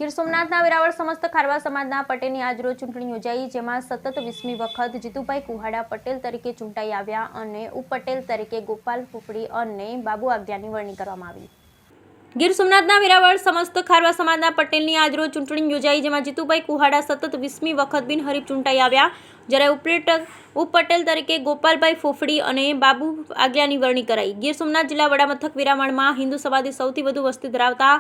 ગીર સોમનાથના વેરાવળ સમસ્ત ખારવા સમાજના પટેલની આજરોજ ચૂંટણી યોજાઈ, જેમાં સતત 20મી વખત જીતુભાઈ કુહાડા પટેલ તરીકે ચૂંટાઈ આવ્યા અને ઉપપટેલ તરીકે ગોપાલ ફૂફડી અને બાબુ આગિયાની વરણી કરવામાં આવી। ગીર સોમનાથના વેરાવળ સમસ્ત ખારવા સમાજના પટેલની આજરોજ ચૂંટણી યોજાઈ, જેમાં જીતુભાઈ કુહાડા સતત 20મી વખત બિનહરીફ ચૂંટાઈ આવ્યા, જ્યારે ઉપપટેલ તરીકે ગોપાલભાઈ ફોફડી અને બાબુ આગિયાની વરણી કરાઈ। ગીર સોમનાથ જિલ્લા વડામથક વેરાવળમાં હિન્દુ સમાજની સૌથી વધુ વસ્તી ધરાવતા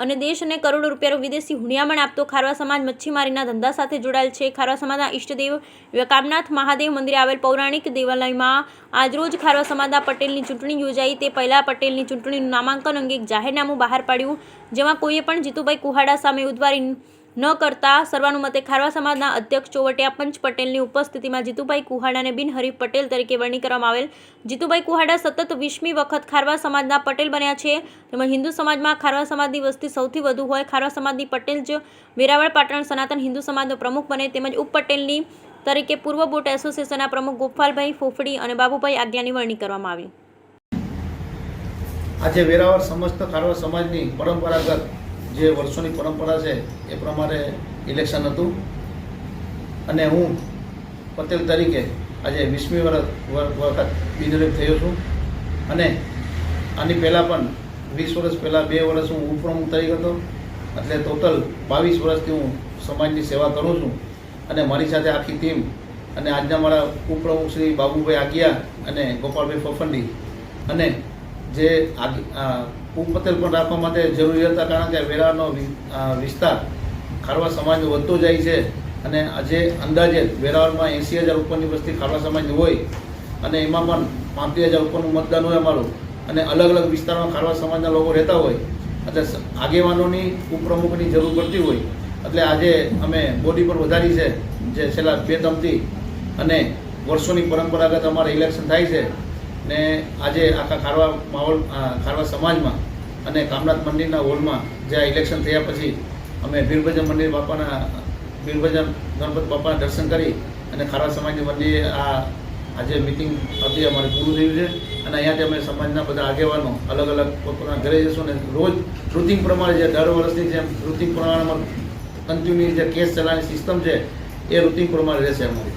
અને દેશને કરોડો રૂપિયાનું વિદેશી હુંડિયામણ આપતો ખારવા સમાજ મચ્છીમારીના ધંધા સાથે જોડાયેલ છે। ખારવા સમાજના ઈષ્ટદેવ કામનાથ મહાદેવ મંદિરે આવેલ પૌરાણિક દેવાલયમાં આજરોજ ખારવા સમાજના પટેલની ચૂંટણી યોજાઈ। તે પહેલા પટેલની ચૂંટણીનું નામાંકન અંગે એક જાહેરનામું બહાર પાડ્યું, જેમાં કોઈએ પણ જીતુભાઈ કુહાડા સામે ઉમેદવારી ન કરતા સર્વાનુમતે ખારવા સમાજના અધ્યક્ષ ચોવટિયા પંચ પટેલની ઉપસ્થિતિમાં જીતુભાઈ કુહાડાને બિનહરીફ પટેલ તરીકે વરણી કરવામાં આવેલ। જીતુભાઈ કુહાડા સતત 20મી વખત ખારવા સમાજના પટેલ બન્યા છે, તેમજ હિન્દુ સમાજમાં ખારવા સમાજની વસ્તી સૌથી વધુ હોય ખારવા સમાજની પટેલ જ વેરાવળ પાટણ સનાતન હિન્દુ સમાજનો પ્રમુખ બને, તેમજ ઉપપટેલની તરીકે પૂર્વ બોટ એસોસિએશનના પ્રમુખ ગોપાલભાઈ ફોફડી અને બાબુભાઈ આગિયાની વરણી કરવામાં આવી। આજે વેરાવળ સમસ્ત ખારવા સમાજની પરંપરાગત જે વર્ષોની પરંપરા છે એ પ્રમાણે ઇલેક્શન હતું અને હું પટેલ તરીકે આજે 20મી વખત બિનહરીફ થયો છું અને આની પહેલાં પણ 20 વર્ષ પહેલાં 2 વર્ષ હું ઉપપ્રમુખ તરીકે હતો, એટલે ટોટલ 22 વર્ષથી હું સમાજની સેવા કરું છું અને મારી સાથે આખી ટીમ અને આજના મારા ઉપપ્રમુખ શ્રી બાબુભાઈ આગિયા અને ગોપાલભાઈ ફફંડી અને જે ઉપપટેલ પણ રાખવા માટે જરૂરી હતા, કારણ કે વેરાનો વિસ્તાર ખારવા સમાજ વધતો જાય છે અને આજે અંદાજે વેરાવળમાં 80,000 ઉપરની વસ્તી ખારવા સમાજની હોય અને એમાં પણ 35,000 ઉપરનું મતદાન હોય અમારું, અને અલગ અલગ વિસ્તારમાં ખારવા સમાજના લોકો રહેતા હોય, એટલે આગેવાનોની ઉપપ્રમુખની જરૂર પડતી હોય, એટલે આજે અમે બોડી પણ વધારી છે જે છેલ્લા 2 ટર્મથી, અને વર્ષોની પરંપરાગત અમારે ઇલેક્શન થાય છે ને આજે આખા ખારવા સમાજમાં અને કામનાથ મંદિરના હોલમાં જે આ ઇલેક્શન થયા પછી અમે વીરભજન મંદિર બાપાના વીરભજન ગણપત બાપાના દર્શન કરી અને ખારવા સમાજની મંદિરે આજે મિટિંગ હતી અમારે પૂરું થયું છે અને અહીંયાથી અમે સમાજના બધા આગેવાનો અલગ અલગ પોતાના ઘરે જશું ને રોજ રૂટિન પ્રમાણે જે દર વર્ષની જેમ રૂટિન પ્રમાણેમાં કન્ટિન્યુ જે કેસ ચલાવવાની સિસ્ટમ છે એ રૂટિન પ્રમાણે રહેશે અમારી।